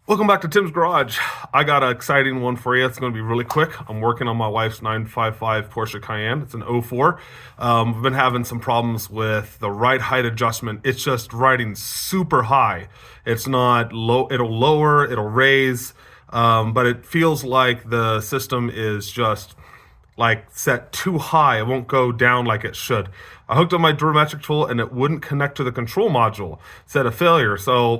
Welcome back to Tim's Garage. I got an exciting one for you. It's going to be really quick. I'm working on my wife's 955 Porsche Cayenne. It's an '04. I've been having some problems with the ride height adjustment. It's just riding super high. It's not low. It'll lower, it'll raise, but it feels like the system is just like set too high. It won't go down like it should. I hooked up my Duramagic tool and it wouldn't connect to the control module. It said a failure. So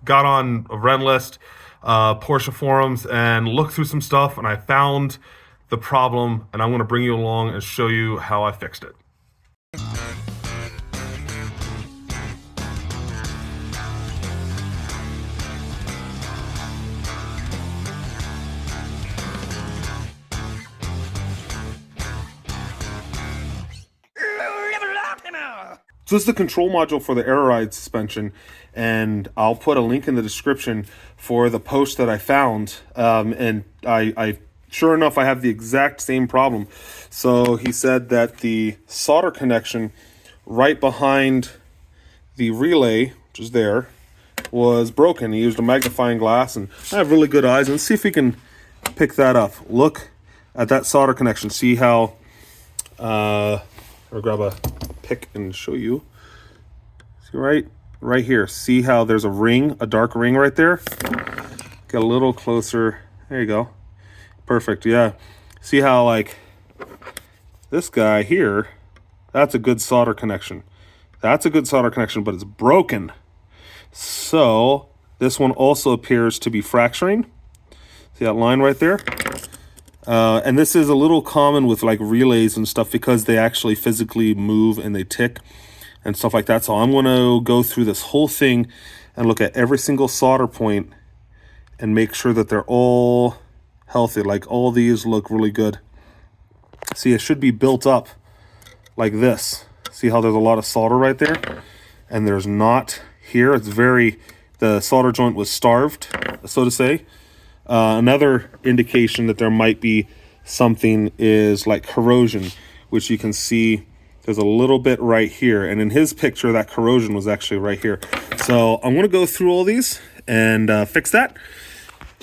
got on a Renlist, Porsche forums and looked through some stuff and I found the problem and I'm going to bring you along and show you how I fixed it. So this is the control module for the air ride suspension, and I'll put a link in the description for the post that I found. And I sure enough, I have the exact same problem. So he said that the solder connection right behind the relay, which is there, was broken. He used a magnifying glass, and I have really good eyes. Let's see if we can pick that up. Look at that solder connection. See how, or grab a pick and show you. See right here. See how there's a ring, a dark ring right there? Get a little closer. There you go. Perfect. Yeah. See how like this guy here, that's a good solder connection. That's a good solder connection, but it's broken. So this one also appears to be fracturing. See that line right there? And this is a little common with like relays and stuff because they actually physically move and they tick and stuff like that. So I'm going to go through this whole thing and look at every single solder point and make sure that they're all healthy. Like all these look really good. See, it should be built up like this. See how there's a lot of solder right there? And there's not here. It's the solder joint was starved, so to say. Another indication that there might be something is like corrosion, which you can see there's a little bit right here. And in his picture, that corrosion was actually right here. So I'm going to go through all these and fix that.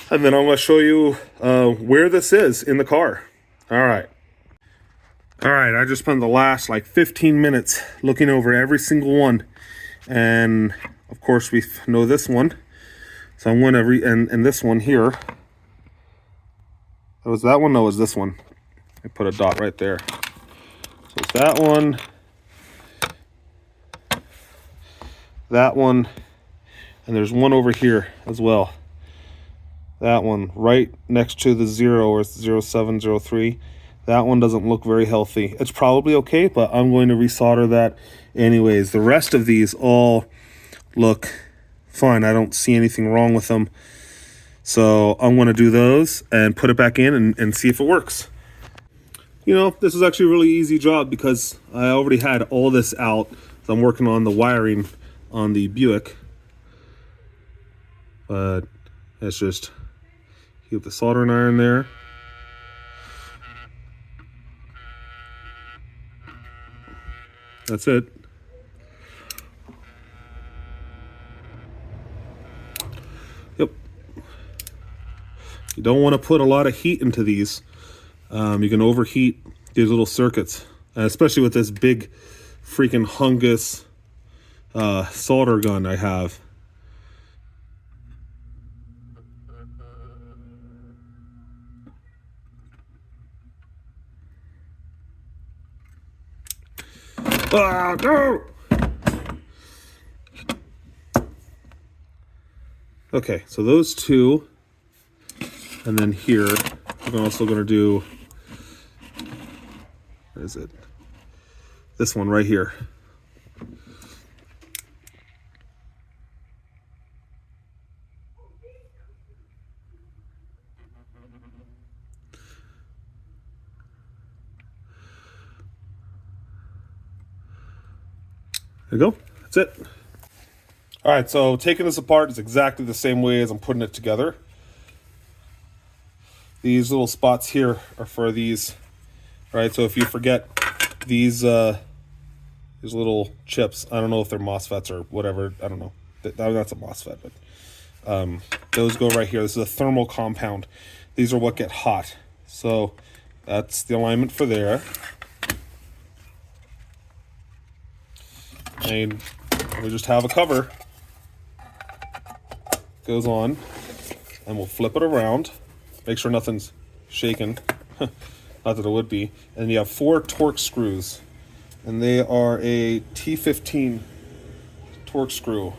And then I'm going to show you where this is in the car. All right. I just spent the last like 15 minutes looking over every single one. And of course, we know this one. So I'm going to and this one here. Was that one? No, it was this one. I put a dot right there. So it's that one, and there's one over here as well. That one right next to the 0 or 0703. That one doesn't look very healthy. It's probably okay, but I'm going to resolder that anyways. The rest of these all look fine. I don't see anything wrong with them. So I'm going to do those and put it back in and see if it works. You know, this is actually a really easy job because I already had all this out. So I'm working on the wiring on the Buick. But it's just keep the soldering iron there. That's it. Yep. You don't want to put a lot of heat into these. You can overheat these little circuits, especially with this big freaking hungus solder gun I have. No! Okay, so those two. And then here, I'm also going to do, what is it? This one right here. There you go. That's it. All right, so taking this apart is exactly the same way as I'm putting it together. These little spots here are for these, right? So if you forget these little chips, I don't know if they're MOSFETs or whatever. I don't know. That's a MOSFET, but Those go right here. This is a thermal compound. These are what get hot. So that's the alignment for there. And we just have a cover. Goes on, and we'll flip it around. Make sure nothing's shaking. Not that it would be. And you have 4 torque screws, and they are a T15 torque screw.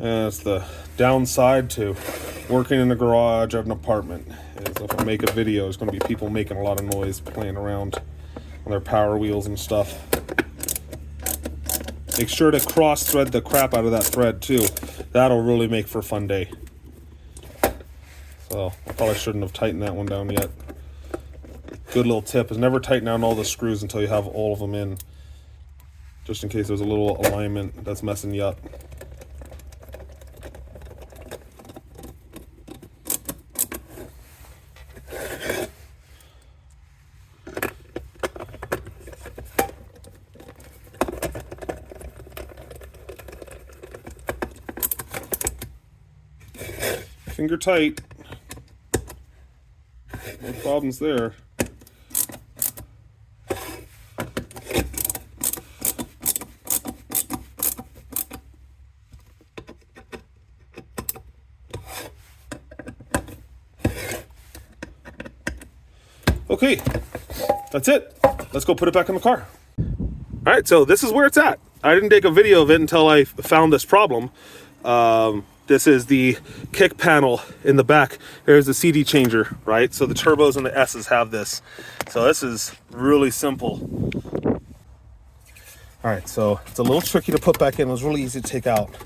And that's the downside to working in a garage of an apartment. Is if I make a video, there's going to be people making a lot of noise playing around on their power wheels and stuff. Make sure to cross thread the crap out of that thread too. That'll really make for a fun day. So I probably shouldn't have tightened that one down yet. Good little tip is never tighten down all the screws until you have all of them in, just in case there's a little alignment that's messing you up. Finger tight. No problems there. Okay, that's it. Let's go put it back in the car. All right, so this is where it's at. I didn't take a video of it until I found this problem. This is the kick panel in the back. There's the CD changer, right? So the turbos and the S's have this. So this is really simple. All right, so it's a little tricky to put back in. It was really easy to take out.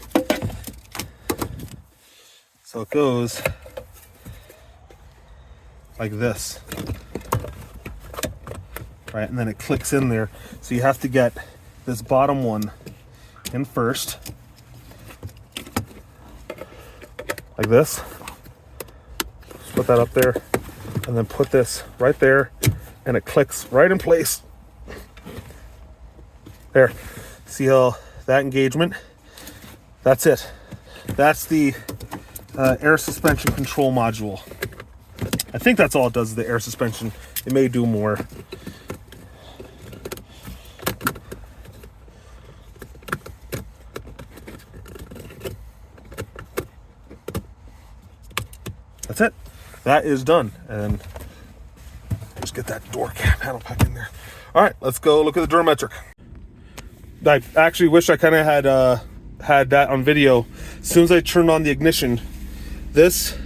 So it goes like this, right? And then it clicks in there. So you have to get this bottom one in first. Like this. Just put that up there, and then put this right there, and it clicks right in place. There. See how that engagement? That's it. That's the air suspension control module. I think that's all it does, is the air suspension. It may do more. That's it. That is done. And just get that door panel back in there. All right, let's go look at the durometric. I actually wish I kind of had that on video. As soon as I turned on the ignition, this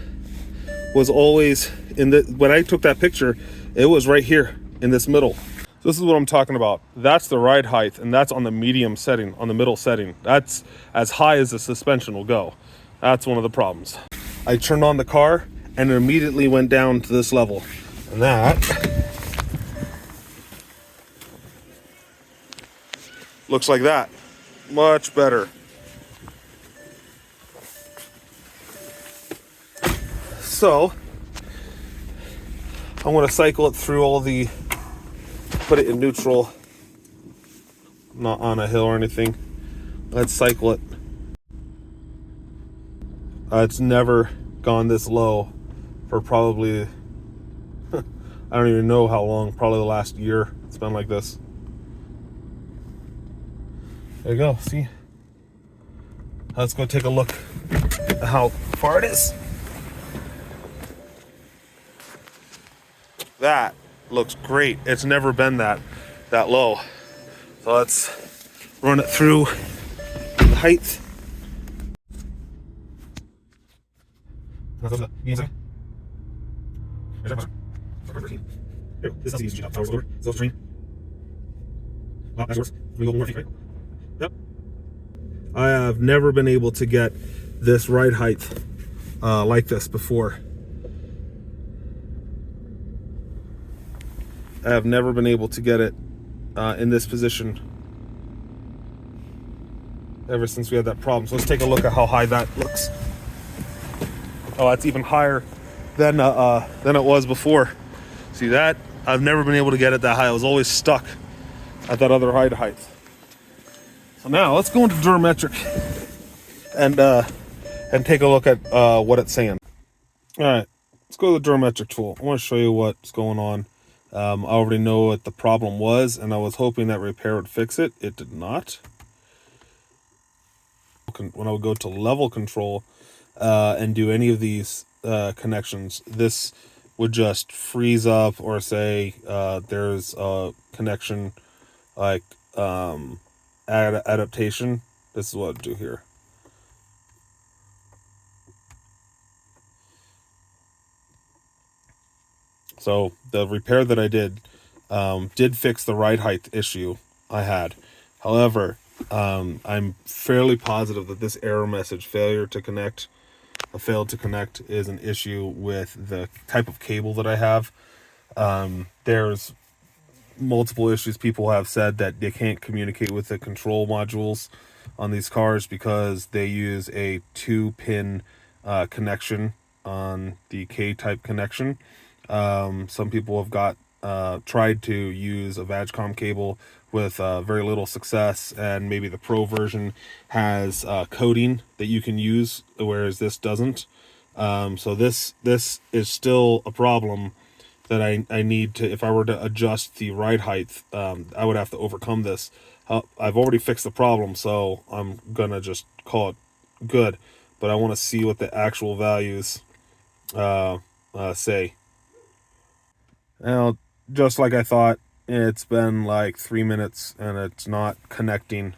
was always in the, when I took that picture, it was right here in this middle. So this is what I'm talking about. That's the ride height, and that's on the medium setting, on the middle setting. That's as high as the suspension will go. That's one of the problems. I turned on the car, and it immediately went down to this level. And that looks like that. Much better. So I'm going to cycle it through all the, put it in neutral, not on a hill or anything. Let's cycle it. It's never gone this low for probably, I don't even know how long, probably the last year it's been like this. There you go, see? Let's go take a look at how far it is. That looks great. It's never been that low. So let's run it through the height. Yep. I have never been able to get this ride height like this before. I have never been able to get it in this position ever since we had that problem. So let's take a look at how high that looks. Oh, that's even higher than it was before. See that? I've never been able to get it that high. I was always stuck at that other ride height. So now let's go into durometric and take a look at what it's saying. All right, let's go to the durometric tool. I want to show you what's going on. I already know what the problem was, and I was hoping that repair would fix it. It did not. When I would go to level control and do any of these connections, this would just freeze up or say there's a connection like adaptation. This is what I'd do here. So the repair that I did fix the ride height issue I had. However, I'm fairly positive that this error message, failed to connect, is an issue with the type of cable that I have. There's multiple issues. People have said that they can't communicate with the control modules on these cars because they use a 2-pin connection on the K-type connection. Some people have tried to use a Vagcom cable with very little success, and maybe the Pro version has coding that you can use, whereas this doesn't. So this is still a problem that I need to, if I were to adjust the ride height, I would have to overcome this. I've already fixed the problem, so I'm gonna just call it good, but I want to see what the actual values say. Now, just like I thought, it's been like 3 minutes and it's not connecting.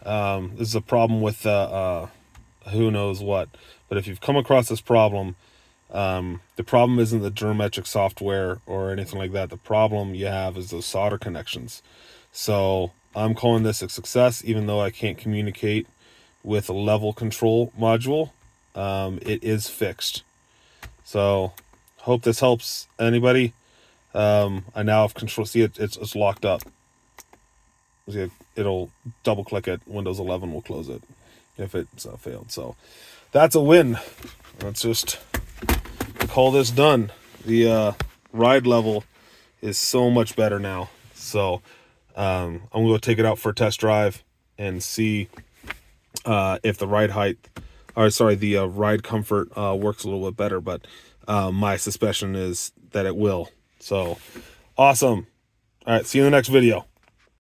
This is a problem with who knows what. But if you've come across this problem, the problem isn't the durometric software or anything like that. The problem you have is those solder connections. So I'm calling this a success, even though I can't communicate with a level control module. It is fixed. So hope this helps anybody. I now have control. See, it's locked up. See, it'll double click it. Windows 11 will close it if it's failed. So that's a win. Let's just call this done. The ride level is so much better now. So I'm gonna go take it out for a test drive and see if the ride height, the ride comfort works a little bit better. But my suspicion is that it will. So awesome. All right, see you in the next video.